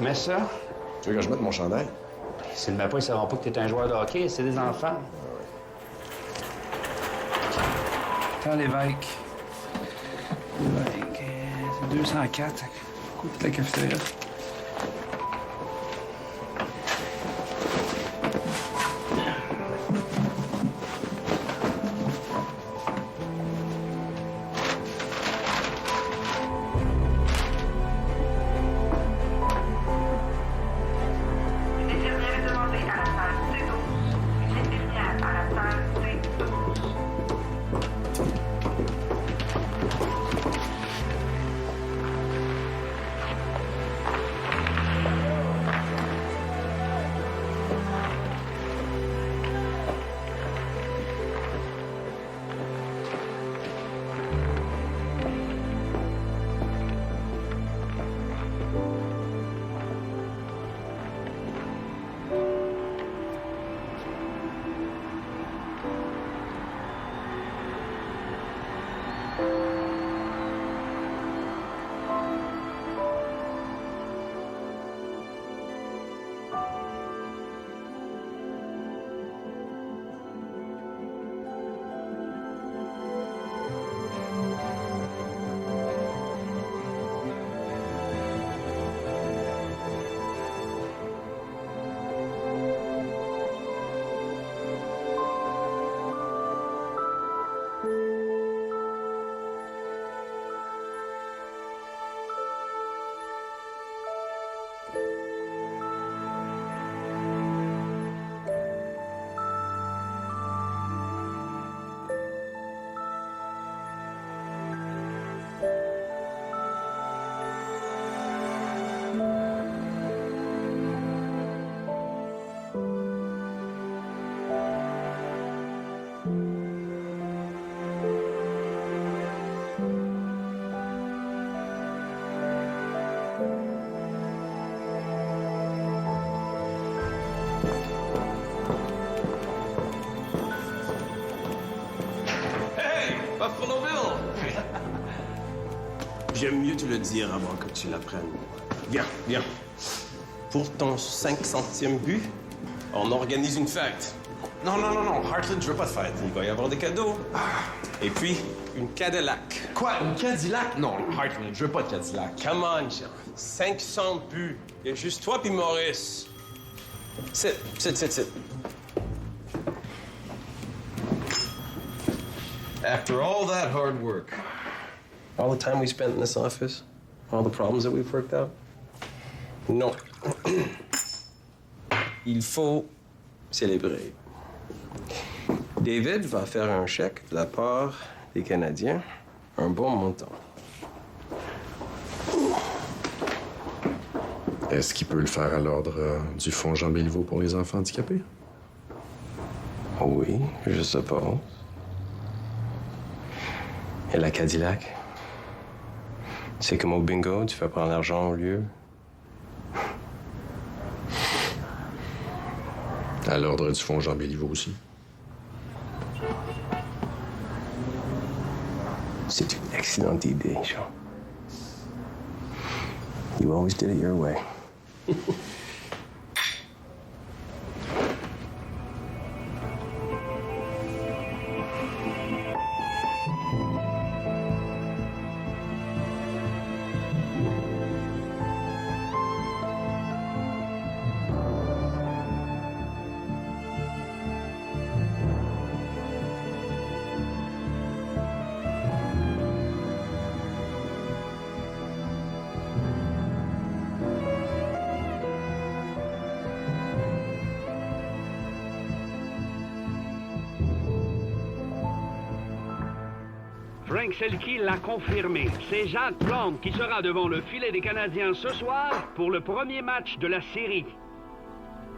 Mais ça, Tu veux que je mette mon chandail? s'ils ne met pas, ils ne sauront pas que tu es un joueur de hockey, c'est des enfants. Attends, l'évêque. L'évêque, c'est 204, côté de la cafétéria. J'aime mieux te le dire avant que tu l'apprennes. Viens, viens. Pour ton 500e but, on organise une fête. Non, Heartland, je veux pas de fête. Il va y avoir des cadeaux. Et puis, une Cadillac. Quoi, une Cadillac? Non, Heartland, je veux pas de Cadillac. Come on, Jean. 500 buts. Il y a juste toi puis Maurice. Sit. After all that hard work. All the time we spent in this office, all the problems that we've worked out. Non. Il faut célébrer. David va faire un chèque de la part des Canadiens, un bon montant. Est-ce qu'il peut le faire à l'ordre du Fonds Jean Béliveau pour les enfants handicapés? Oui, je suppose. Et la Cadillac? C'est comme au bingo, tu fais prendre l'argent au lieu. À l'ordre du Fonds Jean Béliveau aussi. C'est une excellente idée, Jean. You always did it your way. Frank Selke l'a confirmé. C'est Jacques Plante qui sera devant le filet des Canadiens ce soir pour le premier match de la série.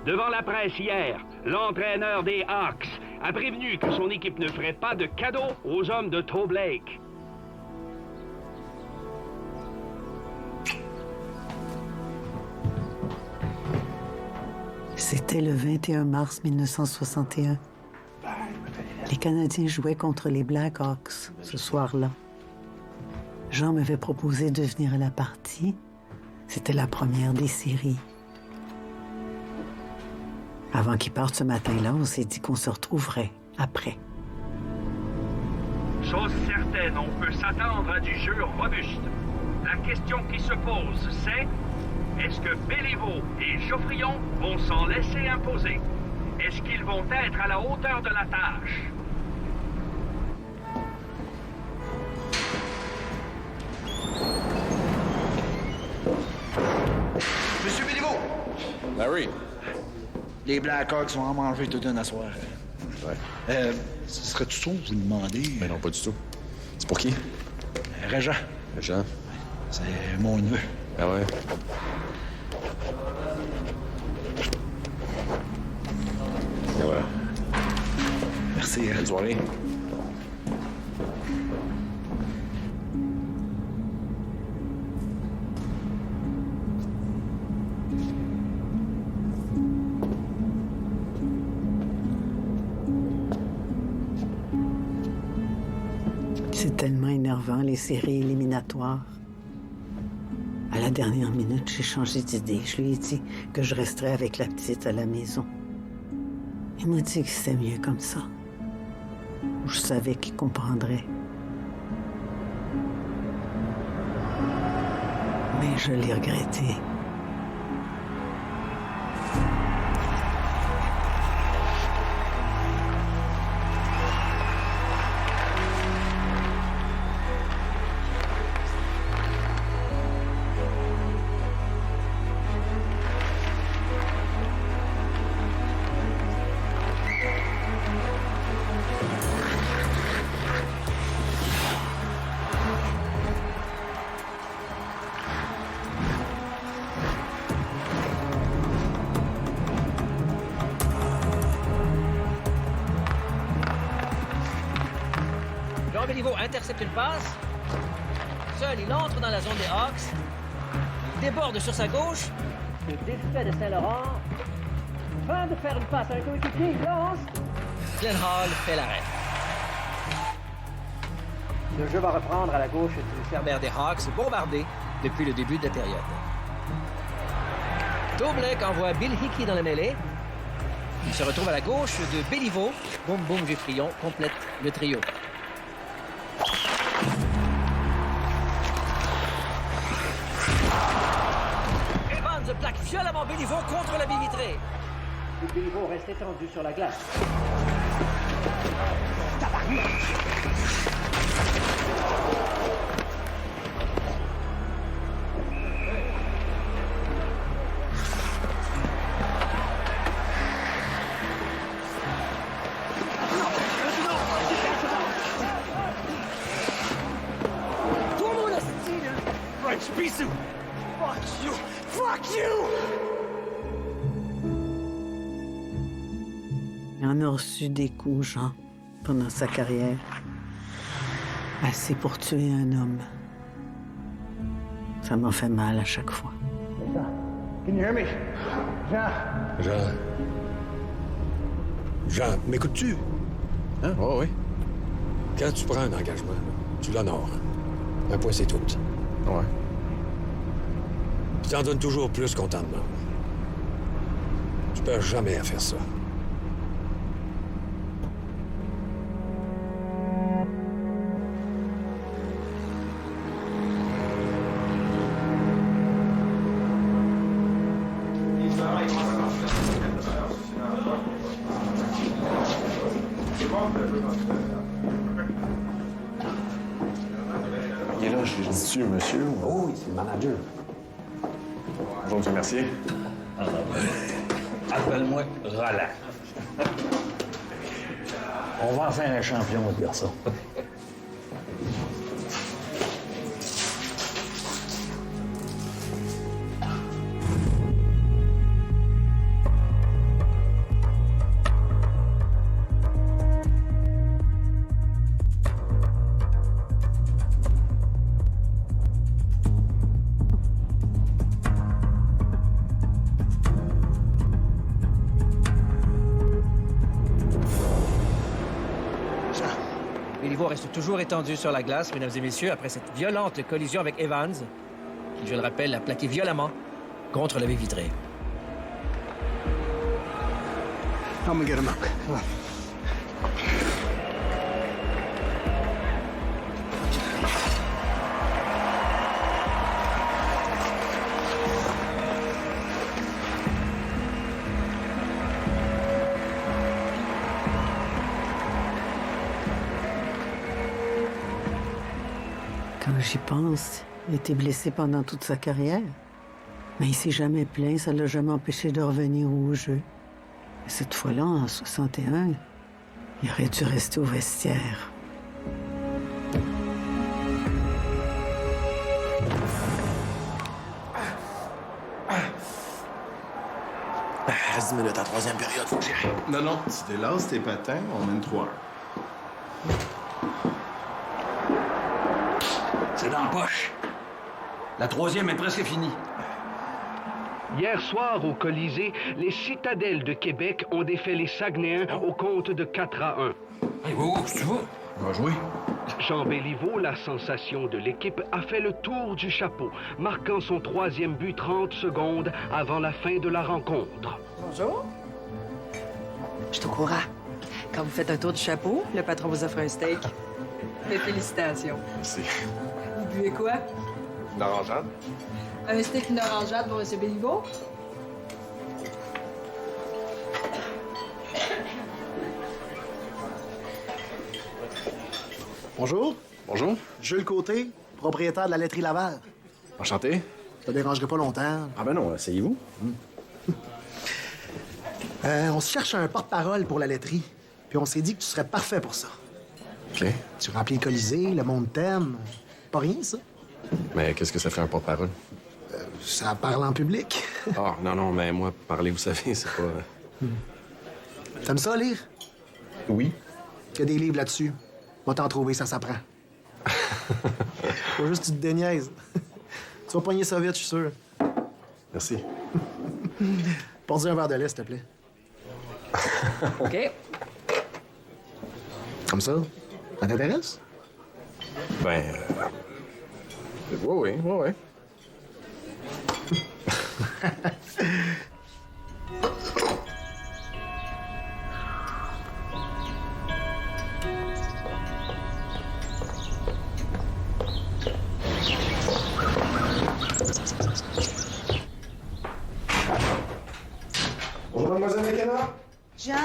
Devant la presse hier, l'entraîneur des Hawks a prévenu que son équipe ne ferait pas de cadeaux aux hommes de Toe Blake. C'était le 21 mars 1961. Les Canadiens jouaient contre les Blackhawks ce soir-là. Jean m'avait proposé de venir à la partie, C'était la première des séries. Avant qu'il parte ce matin-là, on s'est dit qu'on se retrouverait après. Chose certaine, on peut s'attendre à du jeu robuste. La question qui se pose, c'est est-ce que Béliveau et Geoffrion vont s'en laisser imposer? Est-ce qu'ils vont être à la hauteur de la tâche? Monsieur Béliveau! Larry. Les Blackhawks vont en manger tout un soir. Ouais. Ce serait tout ça, vous demandez? Mais non, pas du tout. C'est pour qui? Régent. Jean. C'est mon neveu. Ah ouais? Et voilà. Merci. Bonne soirée. C'est tellement énervant, les séries éliminatoires. À la dernière minute, j'ai changé d'idée. Je lui ai dit que je resterais avec la petite à la maison. Il m'a dit que c'était mieux comme ça. Je savais qu'il comprendrait. Mais je l'ai regretté. Jean Béliveau intercepte une passe. Seul, il entre dans la zone des Hawks. Il déborde sur sa gauche. Le défait de Saint-Laurent. Fin de faire une passe à un coéquipier, il lance. Glenn Hall fait l'arrêt. Le jeu va reprendre à la gauche du Cerbère des Hawks, bombardé depuis le début de la période. Toblek envoie Bill Hickey dans la mêlée. Il se retrouve à la gauche de Béliveau. Boum Boum Geoffrion complète le trio. Evans plaque violemment Béliveau contre la baie vitrée. Béliveau reste étendu sur la glace. Il en a reçu des coups, Jean, pendant sa carrière. Assez pour tuer un homme. Ça m'a fait mal à chaque fois. Can you hear me? Jean. Jean, m'écoutes-tu? Hein? Oh, oui. Quand tu prends un engagement, tu l'honores. Un point, c'est tout. Ouais. Tu t'en donnes toujours plus qu'on t'en demande. Tu perds jamais à faire ça. Il est là, je dis-tu, monsieur? Oh oui, c'est le manager. Bonjour, monsieur Mercier. Appelle-moi Roland. On va en faire un champion, ce garçon. Béliveau reste toujours étendu sur la glace, mesdames et messieurs, après cette violente collision avec Evans, qui, je le rappelle, a plaqué violemment contre la baie vitrée. I'm gonna get him up. Come on. Quand j'y pense, il a été blessé pendant toute sa carrière. Mais il s'est jamais plaint, ça l'a jamais empêché de revenir au jeu. Et cette fois-là, en 61, il aurait dû rester au vestiaire. Reste 10 minutes à la troisième période, faut que j'y aille. Non, non, tu délasses tes patins, on mène 3-1. C'est dans la poche. La troisième est presque finie. Hier soir, au Colisée, les Citadelles de Québec ont défait les Saguenayens au compte de 4-1. Hey, wow, tu vas? On va jouer. Jean Béliveau, la sensation de l'équipe, a fait le tour du chapeau, marquant son 3e but 30 secondes avant la fin de la rencontre. Bonjour. Je suis au courant. Quand vous faites un tour du chapeau, le patron vous offre un steak. Mes félicitations. Merci. Vous buvez quoi? L'orangeade? Un steak, une orangeade pour M. Béliveau? Bonjour. Bonjour. Jules Côté, propriétaire de la laiterie Laval. Enchanté. Ça dérangerait pas longtemps. Ah ben non, asseyez-vous. On se cherche un porte-parole pour la laiterie. Puis on s'est dit que tu serais parfait pour ça. OK. Tu remplis le Colisée, le monde t'aime. Pas rien, ça. Mais qu'est-ce que ça fait un porte-parole? Ça parle en public. Ah, non, mais moi, parler, vous savez, c'est pas... T'aimes ça, lire? Oui. Il y a des livres là-dessus. Va t'en trouver, ça s'apprend. Faut juste que tu te déniaises. Tu vas pogner ça vite, je suis sûr. Merci. Porte-y un verre de lait, s'il te plaît. OK. Comme ça? Ça t'intéresse? Ben, oui. Bonjour, mademoiselle McKenna. John?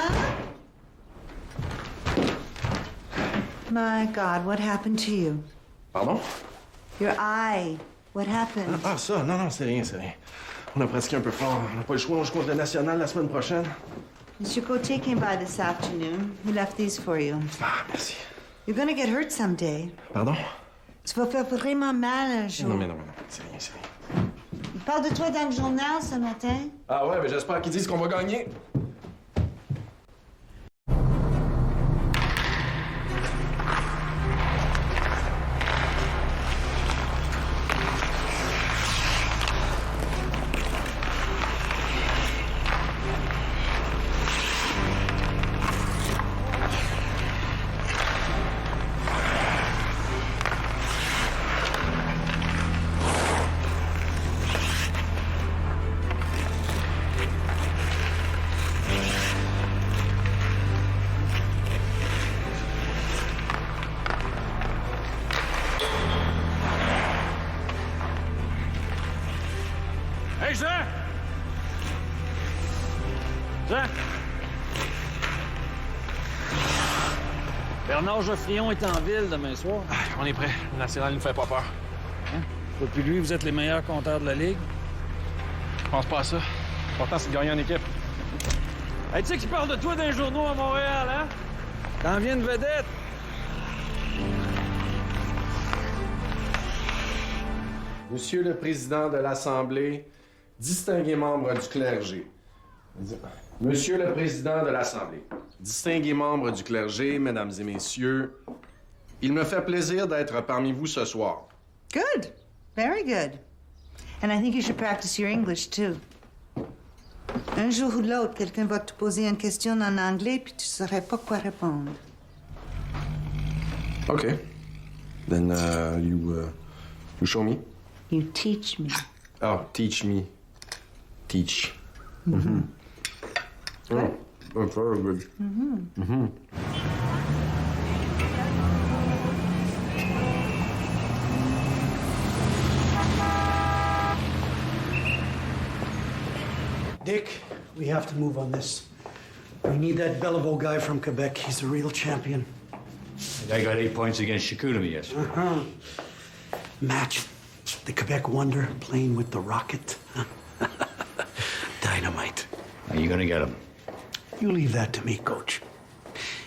My God, what happened to you? Pardon? Your eye. What happened? Ah, ça, non, c'est rien. On a pratiqué un peu fort. On n'a pas le choix, on joue contre le National la semaine prochaine. Mr. Cote came by this afternoon. He left these for you. Ah, merci. You're gonna get hurt someday. Pardon? Tu vas faire vraiment mal un jour. Non, mais c'est rien. Il parle de toi dans le journal ce matin. Ah ouais, ben j'espère qu'ils disent qu'on va gagner. Hey, Jean! Jean! Bernard Geoffrion est en ville demain soir. On est prêt. Le National ne fait pas peur. Hein? Toi puis lui, vous êtes les meilleurs compteurs de la Ligue. Je pense pas à ça. L'important, c'est de gagner en équipe. Hey, tu sais qu'ils parlent de toi dans les journaux à Montréal, hein? T'en viens de vedette. Monsieur le Président de l'Assemblée, distingués membres du clergé. Monsieur le Président de l'Assemblée, distingués membres du clergé, Mesdames et Messieurs, il me fait plaisir d'être parmi vous ce soir. Good. Very good. And I think you should practice your English too. Un jour ou l'autre, quelqu'un va te poser une question en anglais puis tu saurais pas quoi répondre. Okay. Then you show me. You teach me. Oh, teach me. Teach. Mm-hmm. Oh, very good. Mm-hmm. Dick, we have to move on this. We need that Beliveau guy from Quebec. He's a real champion. I got 8 points against Chicoutimi yesterday. Uh-huh. Match the Quebec Wonder playing with the Rocket. Dynamite. Are you gonna get him? You leave that to me, Coach.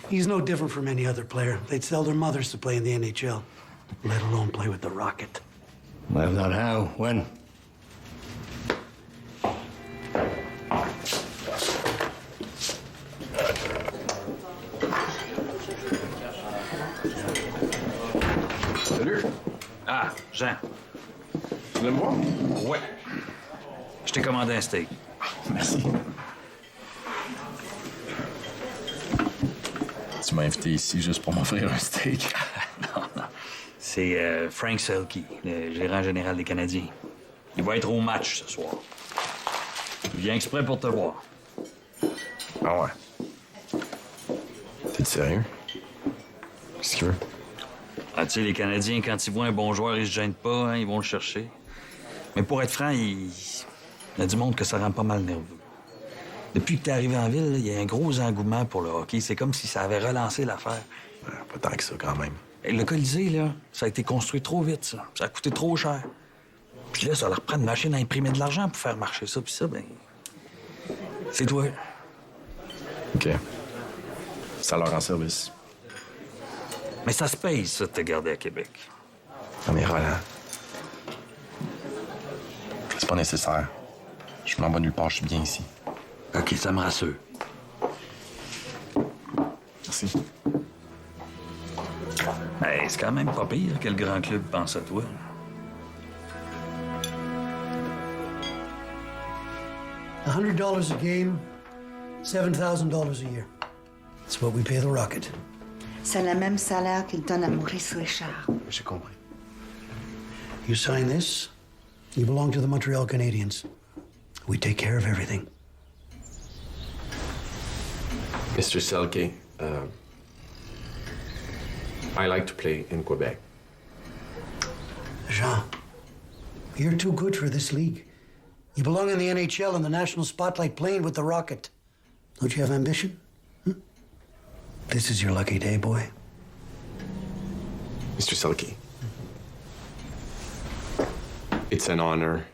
He's no different from any other player. They'd sell their mothers to play in the NHL, let alone play with the Rocket. Well, not how. When? Salut. Ah, Jean. Tu voulais me voir? Ouais. Je t'ai commandé un steak. Merci. Tu m'as invité ici juste pour m'offrir un steak. Non. C'est Frank Selke, le gérant général des Canadiens. Il va être au match ce soir. Il vient exprès pour te voir. Ah ouais? T'es sérieux? Qu'est-ce qu'il veut? Ah, tu sais, les Canadiens, quand ils voient un bon joueur, ils se gênent pas, hein, ils vont le chercher. Mais pour être franc, il y a du monde que ça rend pas mal nerveux. Depuis que t'es arrivé en ville, il y a un gros engouement pour le hockey. C'est comme si ça avait relancé l'affaire. Pas tant que ça, quand même. Et le Colisée, là, ça a été construit trop vite, ça. Ça a coûté trop cher. Puis là, ça leur prend une machine à imprimer de l'argent pour faire marcher ça. Puis ça, ben... c'est toi. OK. Ça leur rend service. Mais ça se paye, ça, de te garder à Québec. Non, mais Roland, c'est pas nécessaire. Je m'en vais nulle part, je suis bien ici. OK, ça me rassure. Merci. Hey, c'est quand même pas pire que le grand club pense à toi. $100 a game, $7,000 a year. That's what we pay the Rocket. C'est le même salaire qu'il donne à Maurice Richard. J'ai compris. You sign this, you belong to the Montreal Canadiens. We take care of everything. Mr. Selke, I like to play in Quebec. Jean, you're too good for this league. You belong in the NHL and the national spotlight playing with the Rocket. Don't you have ambition? This is your lucky day, boy. Mr. Selke, it's an honor,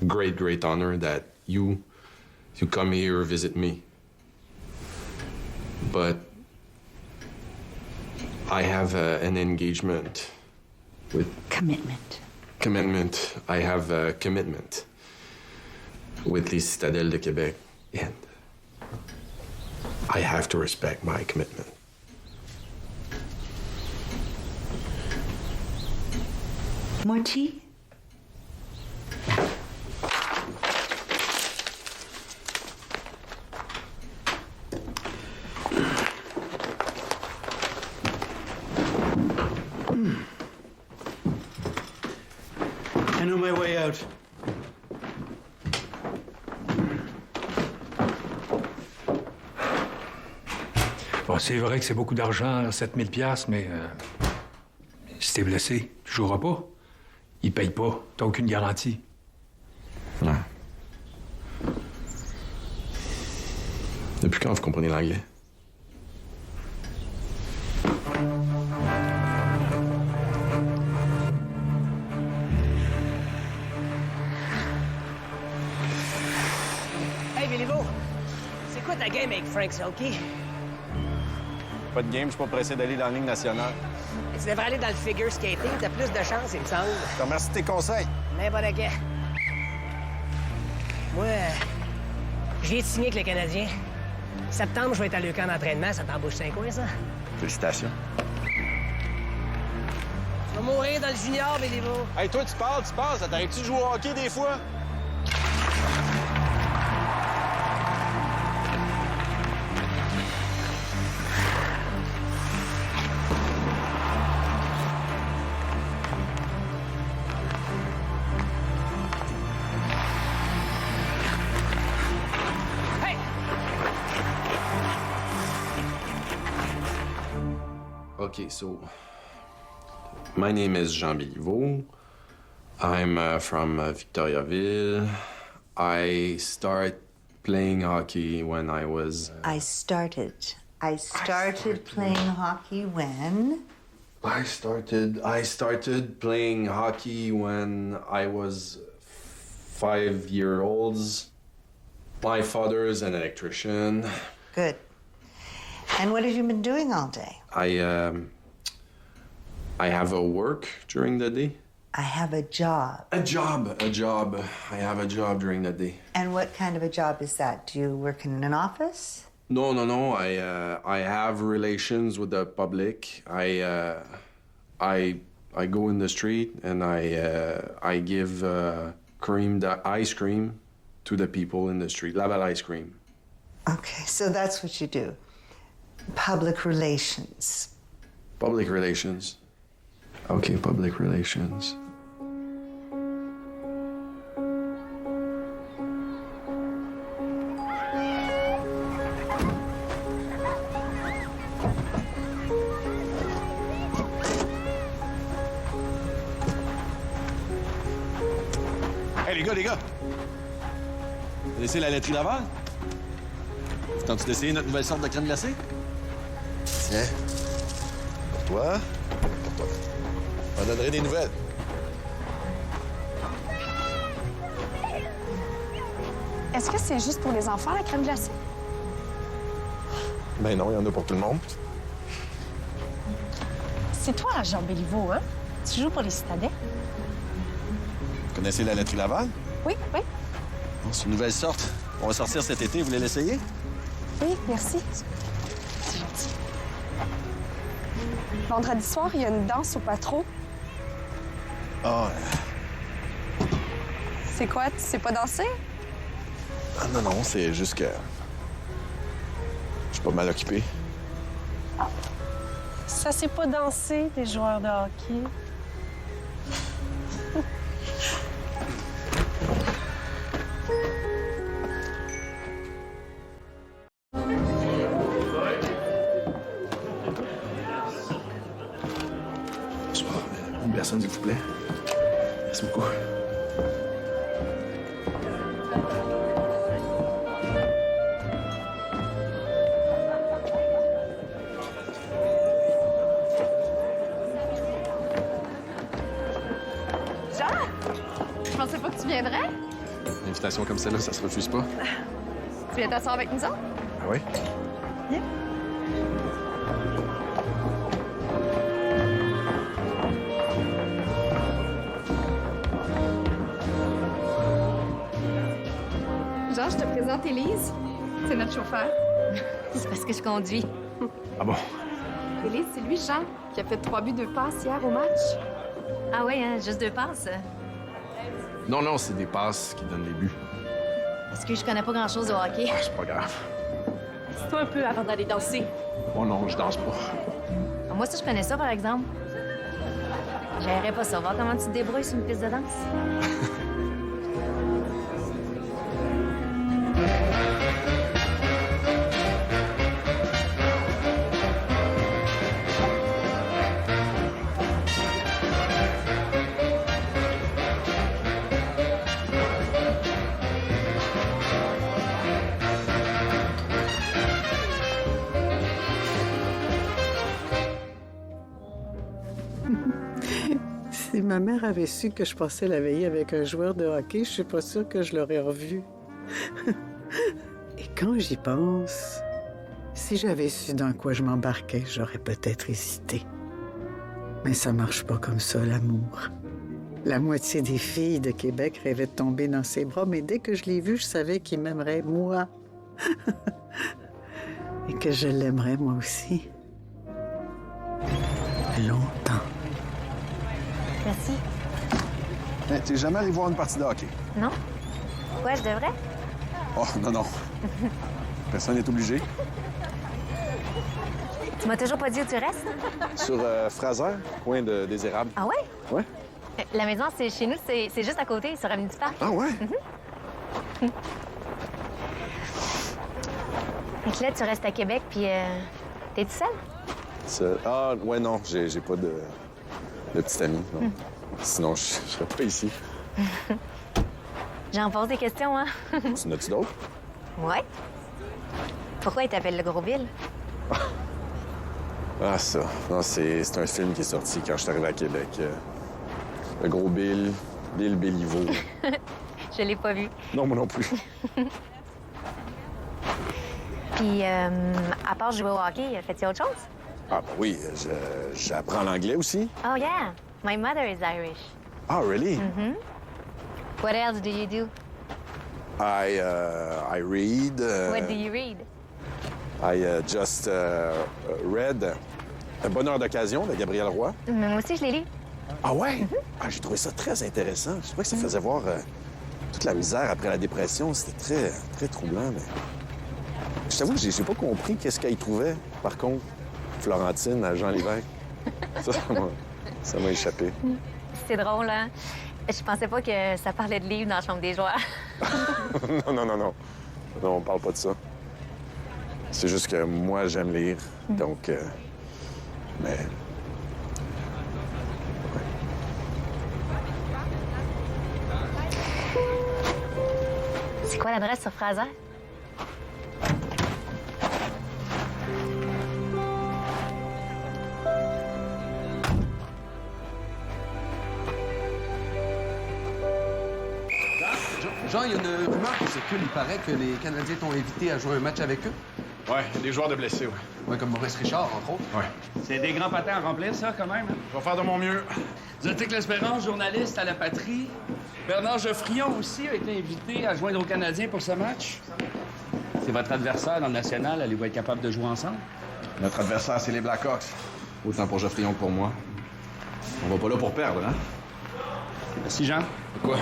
great honor that you come here visit me. But I have an engagement with... Commitment. I have a commitment with the Citadelle de Québec, and I have to respect my commitment. More tea? I know my way out. Bon, c'est vrai que c'est beaucoup d'argent, 7000 $, mais si t'es blessé, tu joueras pas. Ils payent pas. T'as aucune garantie. Ouais. Depuis quand vous comprenez l'anglais? Hey, Béliveau, c'est quoi ta game avec Frank Selke? Pas de game, je suis pas pressé d'aller dans la Ligue nationale. Tu devrais aller dans le figure skating, t'as plus de chance, il me semble. Je te remercie de tes conseils. N'importe quel. Moi, je viens de signer avec les Canadiens. Septembre, je vais être à leur camp d'entraînement, ça t'embauche 5 coins, ça? Félicitations. Tu vas mourir dans le junior, Béliveau. Hey, toi, tu parles, ça t'arrive-tu de jouer au hockey des fois? Okay, so my name is Jean Béliveau. I'm from Victoriaville. I started playing hockey when I was... I started playing hockey when? I started playing hockey when I was 5 years old. My father's an electrician. Good. And what have you been doing all day? I have a work during the day. I have a job. A job. I have a job during the day. And what kind of a job is that? Do you work in an office? No. I have relations with the public. I go in the street and I give ice cream to the people in the street. Laval ice cream. Okay, so that's what you do. Public relations. Public relations. Okay, public relations. Hey, les gars! Vous connaissez la laiterie Laval? Vous tentez d'essayer notre nouvelle sorte de crème glacée? Tiens. Pour toi. Pour toi. On donnerait des nouvelles. Est-ce que c'est juste pour les enfants, la crème glacée? Ben non, il y en a pour tout le monde. C'est toi, Jean Béliveau, hein? Tu joues pour les Citadins? Vous connaissez la laiterie Laval? Oui. Bon, c'est une nouvelle sorte. On va sortir cet été. Vous voulez l'essayer? Oui, merci. C'est gentil. Vendredi soir, il y a une danse au Patro. Ah. C'est quoi? Tu sais pas danser? Ah non, c'est juste que... Je suis pas mal occupé. Ça sait pas danser, les joueurs de hockey. Une personne, s'il vous plaît. Merci beaucoup. Jean? Je pensais pas que tu viendrais. Une invitation comme celle-là, ça se refuse pas. Tu viens t'asseoir avec nous autres? Ah oui? Viens. Jean, je te présente Élise. C'est notre chauffeur. C'est parce que je conduis. Ah bon? Élise, c'est lui, Jean, qui a fait 3 buts, 2 passes hier au match. Ah ouais, hein, juste 2 passes. Non, c'est des passes qui donnent les buts. Parce que je connais pas grand-chose au hockey. Ah, c'est pas grave. Assis-toi un peu avant d'aller danser. Oh non, je danse pas. Moi, ça, je connais ça, par exemple. J'aimerais pas savoir comment tu te débrouilles sur une piste de danse. Si ma mère avait su que je passais la veillée avec un joueur de hockey, je suis pas sûre que je l'aurais revu. Et quand j'y pense, si j'avais su dans quoi je m'embarquais, j'aurais peut-être hésité. Mais ça marche pas comme ça, l'amour. La moitié des filles de Québec rêvaient de tomber dans ses bras, mais dès que je l'ai vu, je savais qu'il m'aimerait, moi. Et que je l'aimerais, moi aussi. Longtemps. Merci. Hey, t'es jamais allé voir une partie de hockey? Non? Pourquoi je devrais? Oh, non. Personne n'est obligé. Tu m'as toujours pas dit où tu restes? Sur Fraser, coin des Érables. Ah ouais? Ouais. La maison, c'est chez nous, c'est juste à côté, sur Avenue du Parc. Ah ouais? Et là, tu restes à Québec, puis t'es tout seul? Ah, ouais, non, j'ai pas de petit ami, non. Sinon, je serais pas ici. J'en pose des questions, hein? Tu n'as-tu d'autres? Ouais. Pourquoi il t'appelle le Gros Bill? Ah, ça. Non, c'est un film qui est sorti quand je suis arrivé à Québec. Le Gros Bill, Bill Béliveau. Je l'ai pas vu. Non, moi non plus. Puis, à part jouer au hockey, fais-tu autre chose? Ah, ben oui, j'apprends l'anglais aussi. Oh, yeah. My mother is Irish. Ah, really? Mm-hmm. What else do you do? I read. What do you read? I just read Un bonheur d'occasion de Gabriel Roy. Moi aussi, je l'ai lu. Ah ouais? Ah, j'ai trouvé ça très intéressant. Je trouvais que ça faisait voir toute la misère après la dépression. C'était très, très troublant, mais... Je t'avoue que j'ai pas compris qu'est-ce qu'elle y trouvait, par contre, Florentine à Jean Lévesque. Ça m'a échappé. C'est drôle, hein? Je pensais pas que ça parlait de livres dans la chambre des joueurs. Non, non, on parle pas de ça. C'est juste que moi, j'aime lire, donc... mais... C'est quoi l'adresse sur Fraser? Jean, il y a une rumeur qui circule. Il paraît que les Canadiens t'ont invité à jouer un match avec eux. Ouais, il y a des joueurs de blessés, ouais. Ouais, comme Maurice Richard, entre autres. Ouais. C'est des grands patins à remplir, ça, quand même. Hein? Je vais faire de mon mieux. Zotique L'Espérance, journaliste à La Patrie. Bernard Geoffrion aussi a été invité à joindre aux Canadiens pour ce match. C'est votre adversaire dans le national. Allez-vous être capable de jouer ensemble? Notre adversaire, c'est les Blackhawks. Autant pour Geoffrion que pour moi. On va pas là pour perdre, hein? Merci, Jean. Quoi?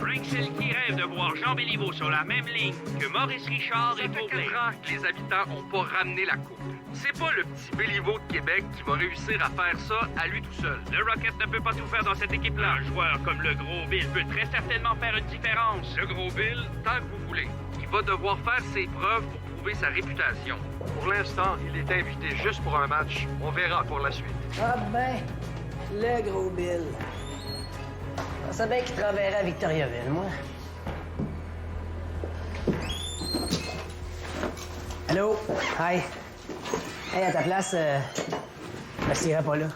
Frank Selke rêve de voir Jean Béliveau sur la même ligne que Maurice Richard et Beauvais. Ça fait 4 ans que les habitants n'ont pas ramené la coupe. C'est pas le petit Béliveau de Québec qui va réussir à faire ça à lui tout seul. Le Rocket ne peut pas tout faire dans cette équipe-là. Un joueur comme le Gros Bill peut très certainement faire une différence. Le Gros Bill, tant que vous voulez, il va devoir faire ses preuves pour prouver sa réputation. Pour l'instant, il est invité juste pour un match. On verra pour la suite. Ah ben, le Gros Bill. Je pensais bien qu'il travaillerait à Victoriaville, moi. Allô? Hi. Hey, à ta place, je m'assierai pas là.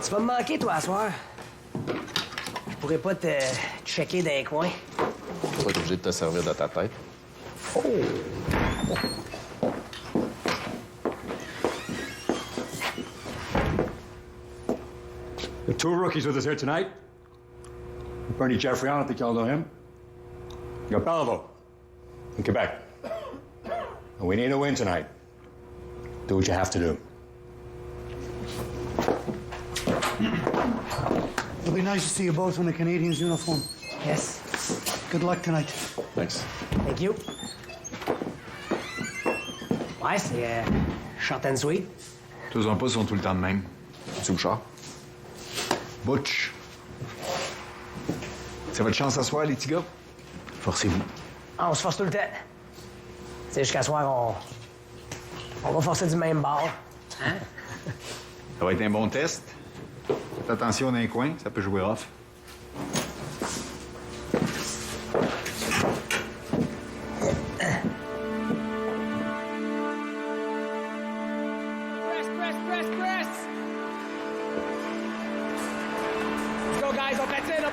Tu vas me manquer, toi, à soir. Je pourrais pas te checker d'un coin. Tu vas être obligé de te servir de ta tête. Oh! The two rookies with us here tonight. Bernie Geoffrion, I think y'all know him. You got Belleville in Quebec. And we need a win tonight. Do what you have to do. It'll be nice to see you both in the Canadiens uniform. Yes. Good luck tonight. Thanks. Thank you. Ouais, c'est short and sweet. Tous en pas sont tout le temps de même. Tu Bouchard? Butch. C'est votre chance à soir, les petits gars? Forcez-vous. Ah, on se force tout le temps. C'est jusqu'à soir, on va forcer du même bord. Hein? Ça va être un bon test. Faites attention dans les coins, ça peut jouer off. Press! Let's go, guys, on patine!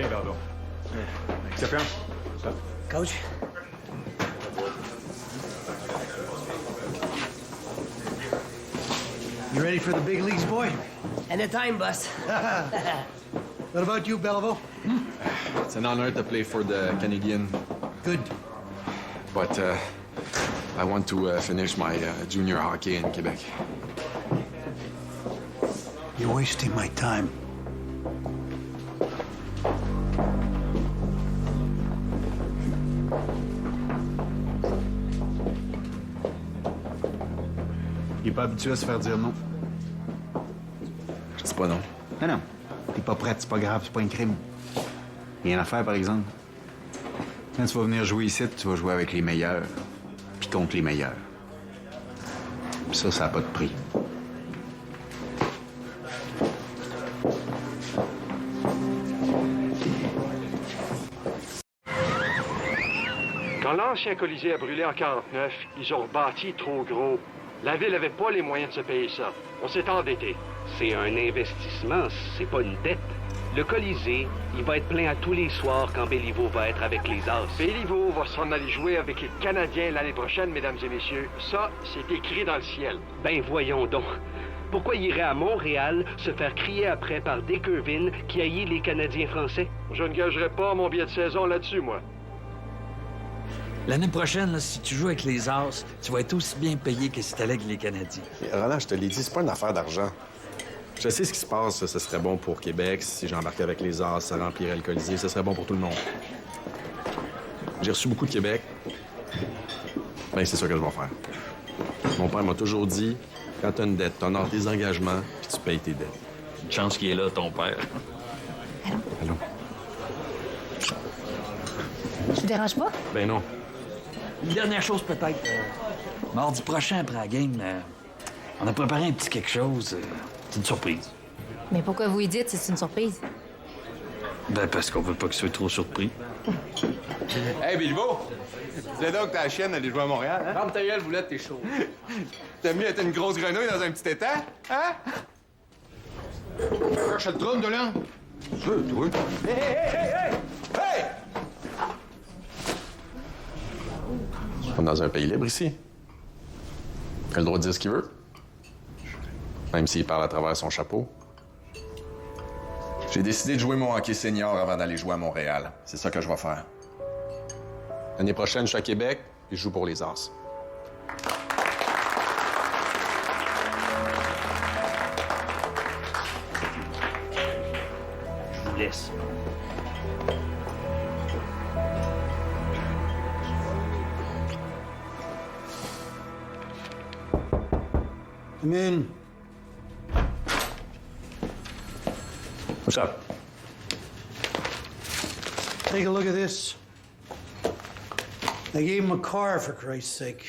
Okay, Belville. Cyprian? Coach? You ready for the big leagues, boy? Anytime, boss. What about you, Belleville? It's an honor to play for the Canadian. Good. But I want to finish my junior hockey in Quebec. You're wasting my time. Il est pas habitué à se faire dire non. Je dis pas non. Non, non. T'es pas prête, c'est pas grave, c'est pas un crime. Il y a une affaire, par exemple. Quand tu vas venir jouer ici, tu vas jouer avec les meilleurs, puis contre les meilleurs. Puis ça n'a pas de prix. Quand l'ancien Colisée a brûlé en 49, ils ont bâti trop gros. La ville avait pas les moyens de se payer ça. On s'est endetté. C'est un investissement, c'est pas une dette. Le Colisée, il va être plein à tous les soirs quand Béliveau va être avec les As. Béliveau va s'en aller jouer avec les Canadiens l'année prochaine, mesdames et messieurs. Ça, c'est écrit dans le ciel. Ben voyons donc. Pourquoi il irait à Montréal se faire crier après par Dick Irvin qui haït les Canadiens français? Je ne gagerai pas mon billet de saison là-dessus, moi. L'année prochaine, là, si tu joues avec les As, tu vas être aussi bien payé que si t'allais avec les Canadiens. Roland, je te l'ai dit, c'est pas une affaire d'argent. Je sais ce qui se passe, ce serait bon pour Québec. Si j'embarquais avec les As, ça remplirait le Colisée, ce serait bon pour tout le monde. J'ai reçu beaucoup de Québec. Ben, c'est ça que je vais faire. Mon père m'a toujours dit, quand t'as une dette, t'honores tes engagements, puis tu payes tes dettes. Une chance qu'il est là, ton père. Allô? Je te dérange pas? Ben non. Une dernière chose, peut-être. Mardi prochain, après la game, on a préparé un petit quelque chose. C'est une surprise. Mais pourquoi vous y dites si c'est une surprise? Ben, parce qu'on veut pas qu'il soit trop surpris. Hey, Bilbo! C'est donc ta chienne d'aller jouer à Montréal, hein? Ferme ta gueule, Boulette, t'es chaud. T'aimes mieux être une grosse grenouille dans un petit étang? Hein? Cherche le trône de là. Tu veux, toi? Hey, hey, hey, hey! Hey! On est dans un pays libre ici. Il a le droit de dire ce qu'il veut. Même s'il parle à travers son chapeau. J'ai décidé de jouer mon hockey senior avant d'aller jouer à Montréal. C'est ça que je vais faire. L'année prochaine, je suis à Québec et je joue pour les As. Je vous laisse. Come in. What's up? Take a look at this. They gave him a car, for Christ's sake.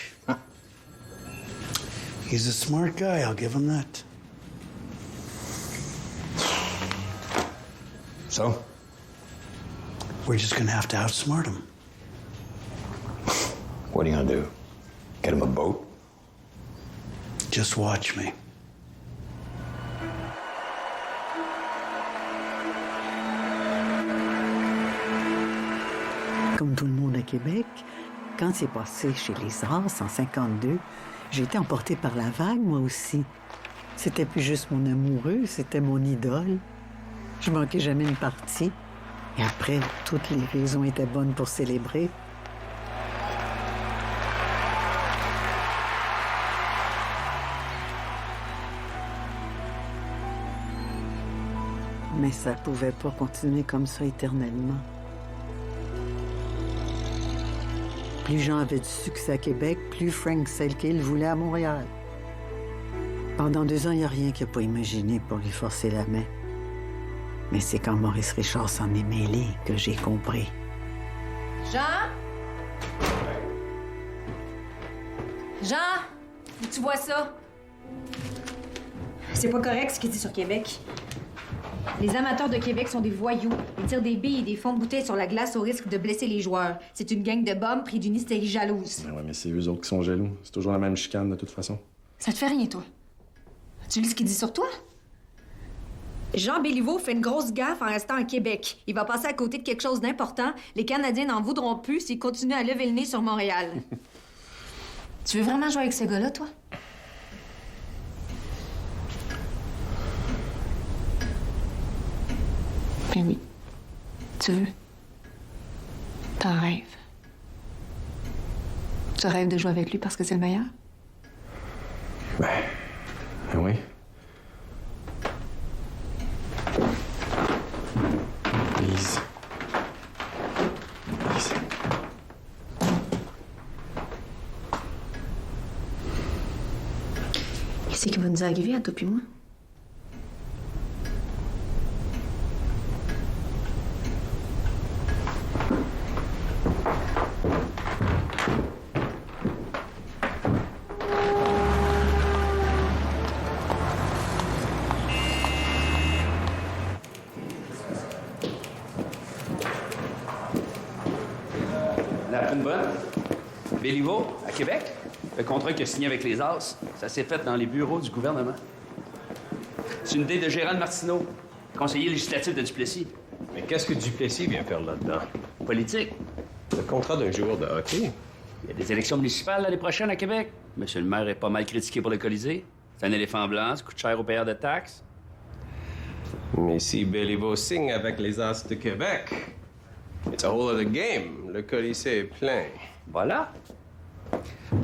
He's a smart guy, I'll give him that. So? We're just gonna have to outsmart him. What are you gonna do? Get him a boat? Just watch me. Comme tout le monde à Québec, quand c'est passé chez les As en 52, j'ai été emportée par la vague, moi aussi. C'était plus juste mon amoureux, c'était mon idole. Je manquais jamais une partie. Et après, toutes les raisons étaient bonnes pour célébrer. Mais ça pouvait pas continuer comme ça éternellement. Plus Jean avait du succès à Québec, plus Frank Selke le voulait à Montréal. Pendant 2 ans, il n'y a rien qu'il n'a pas imaginé pour lui forcer la main. Mais c'est quand Maurice Richard s'en est mêlé que j'ai compris. Jean? Jean? Où tu vois ça? C'est pas correct ce qu'il dit sur Québec. Les amateurs de Québec sont des voyous. Ils tirent des billes et des fonds de bouteilles sur la glace au risque de blesser les joueurs. C'est une gang de bombes pris d'une hystérie jalouse. Ouais, mais c'est eux autres qui sont jaloux. C'est toujours la même chicane, de toute façon. Ça te fait rien, toi? Tu lis ce qu'il dit sur toi? Jean Béliveau fait une grosse gaffe en restant à Québec. Il va passer à côté de quelque chose d'important. Les Canadiens n'en voudront plus s'il continue à lever le nez sur Montréal. Tu veux vraiment jouer avec ce gars-là, toi? Ben oui. Tu veux. T'en rêves. Tu rêves de jouer avec lui parce que c'est le meilleur? Ben oui. Lise. Lise. Qu'est-ce qui va nous arriver à toi puis moi? La une bonne. Béliveau, à Québec. Le contrat qu'il a signé avec les As, ça s'est fait dans les bureaux du gouvernement. C'est une idée de Gérald Martineau, conseiller législatif de Duplessis. Mais qu'est-ce que Duplessis vient faire là-dedans? Politique. Le contrat d'un joueur de hockey? Il y a des élections municipales l'année prochaine à Québec. Monsieur le maire est pas mal critiqué pour le Colisée. C'est un éléphant blanc, ça coûte cher aux payeurs de taxes. Mais si Béliveau signe avec les As de Québec, it's a whole other game. Le Colisée est plein. Voilà.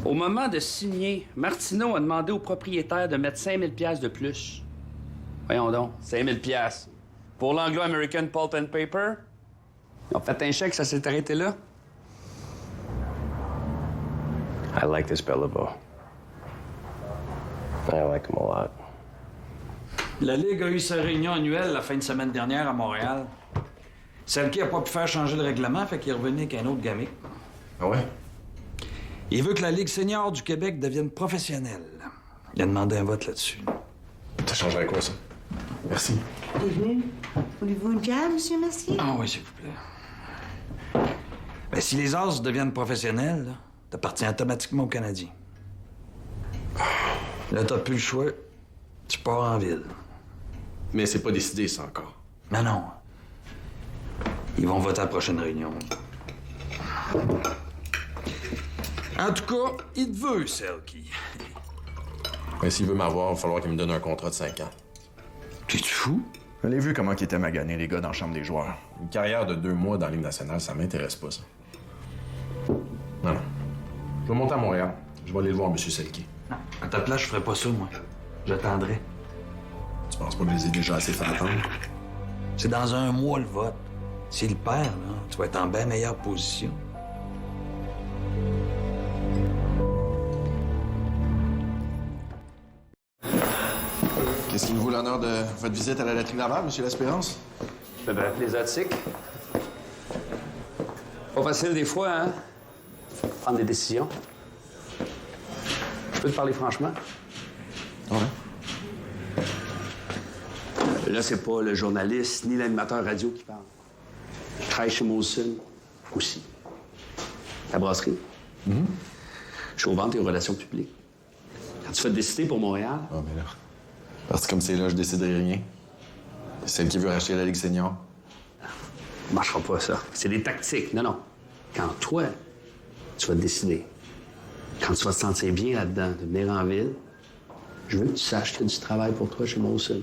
Au moment de signer, Martineau a demandé au propriétaire de mettre 5 000 $ de plus. Voyons donc, 5 000 $. Pour l'Anglo-American Pulp and Paper, ils ont fait un chèque, ça s'est arrêté là. I like this Béliveau. I like him a lot. La Ligue a eu sa réunion annuelle la fin de semaine dernière à Montréal. Celle qui a pas pu faire changer le règlement, fait qu'il est revenu avec un autre gamique. Ah ouais? Il veut que la Ligue senior du Québec devienne professionnelle. Il a demandé un vote là-dessus. Ça changerait quoi, ça? Merci. Bienvenue. Voulez-vous une bière, Monsieur Mercier? Ah oui, s'il vous plaît. Ben, si les As deviennent professionnels, là, t'appartiens automatiquement aux Canadiens. Là, t'as plus le choix. Tu pars en ville. Mais c'est pas décidé, ça, encore. Mais non. Ils vont voter à la prochaine réunion. En tout cas, il te veut, Selkie. Mais s'il veut m'avoir, il va falloir qu'il me donne un contrat de 5 ans. T'es-tu fou? Je l'ai vu comment ils étaient maganés, les gars, dans la chambre des joueurs. Une carrière de 2 mois dans la Ligue nationale, ça m'intéresse pas, ça. Non, non. Je vais monter à Montréal. Je vais aller le voir, M. Selkie. Non. À ta place, je ferais pas ça, moi. J'attendrai. Tu penses pas que je les ai déjà assez fait attendre? C'est dans 1 mois, le vote. S'il perd, là, tu vas être en bien meilleure position. Qu'est-ce qui vous vaut l'honneur de votre visite à la laiterie Laval, M. L'Espérance? Ben, les Attiques. Pas facile des fois, hein? Prendre des décisions. Je peux te parler franchement? Ouais. Là, c'est pas le journaliste ni l'animateur radio qui parle. Je travaille chez Molson aussi. La brasserie. Je suis aux ventes et aux relations publiques. Quand tu fais décider pour Montréal... Ah, mais là... Parce que comme c'est là, je déciderai rien. C'est celle qui veut racheter la Ligue senior. Ça marchera pas, ça. C'est des tactiques. Non, non. Quand toi, tu vas te décider, quand tu vas te sentir bien là-dedans, de venir en ville, je veux que tu saches qu'il y a du travail pour toi chez Molson.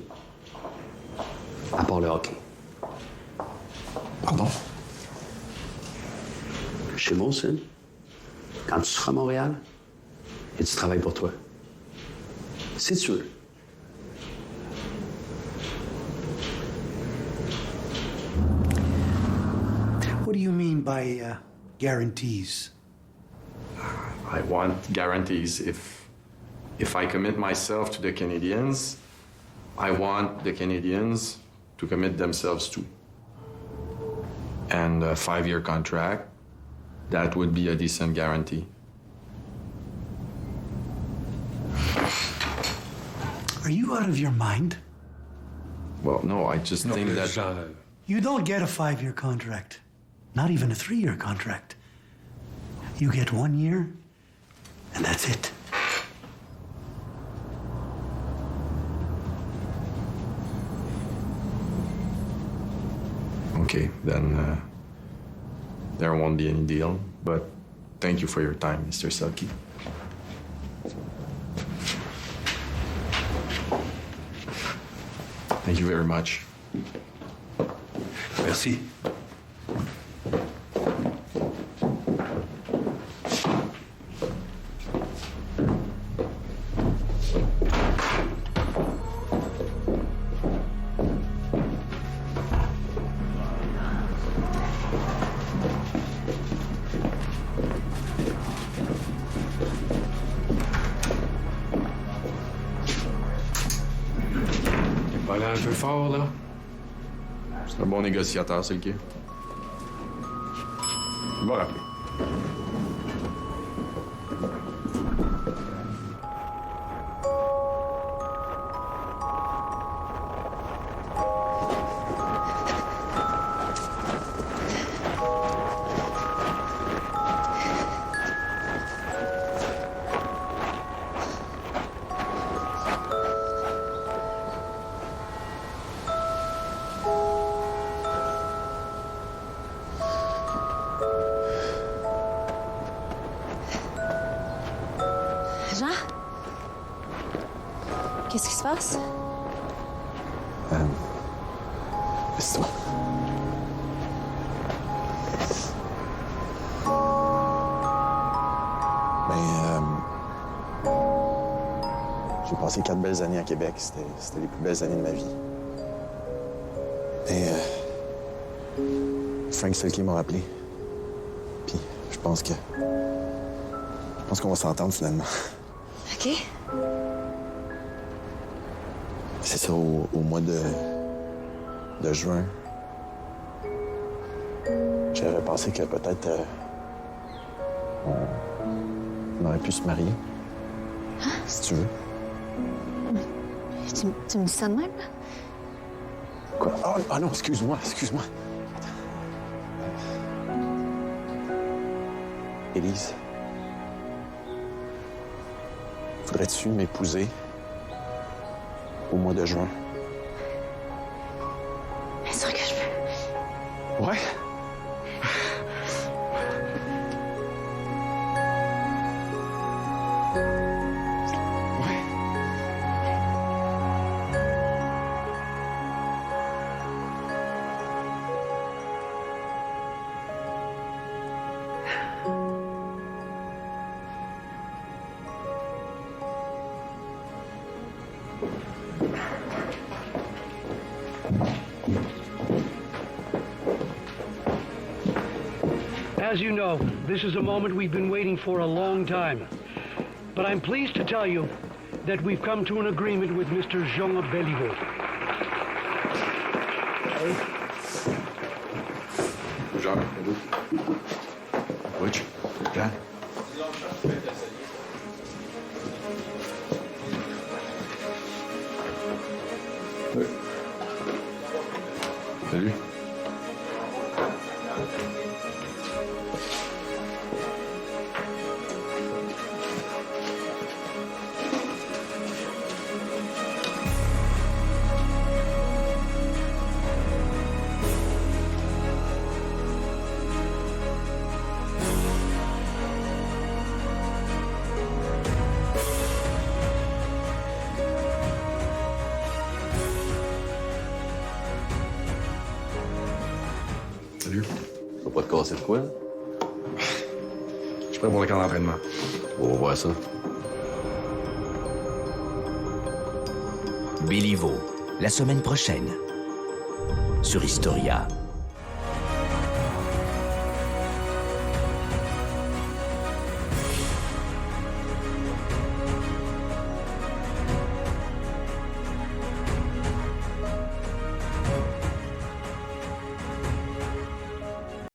À part le hockey. Pardon? Chez Molson, quand tu seras à Montréal, il y a du travail pour toi. Si tu veux. What do you mean by guarantees? I want guarantees. If I commit myself to the Canadiens, I want the Canadiens to commit themselves too. And a 5-year contract, that would be a decent guarantee. Are you out of your mind? Well, no, I just think that... You don't get a 5-year contract. Not even a 3-year contract. You get 1 year, and that's it. Okay, then there won't be any deal. But thank you for your time, Mr. Selke. Thank you very much. Merci. Voilà un peu fort, là. C'est un bon négociateur, c'est le qui. Il va rappeler. Jean? Qu'est-ce qui se passe? C'est toi. J'ai passé 4 belles années à Québec. C'était les plus belles années de ma vie. Et Frank Selke m'a rappelé. Puis je pense qu'on va s'entendre finalement. OK. C'est ça, au mois de juin. J'avais pensé que peut-être on aurait pu se marier. Si tu veux. Tu me dis ça de même? Quoi? Ah non, excuse-moi. Élise, voudrais-tu m'épouser au mois de juin? Bien sûr que je peux. Ouais? As you know, this is a moment we've been waiting for a long time. But I'm pleased to tell you that we've come to an agreement with Mr. Jean Béliveau. Jean, Which? Jean? Oui. Salut. Salut. Tu vas pas te casser de quoi? Je suis prêt pour le camp d'entraînement. On va voir ça. Béliveau, la semaine prochaine, sur Historia.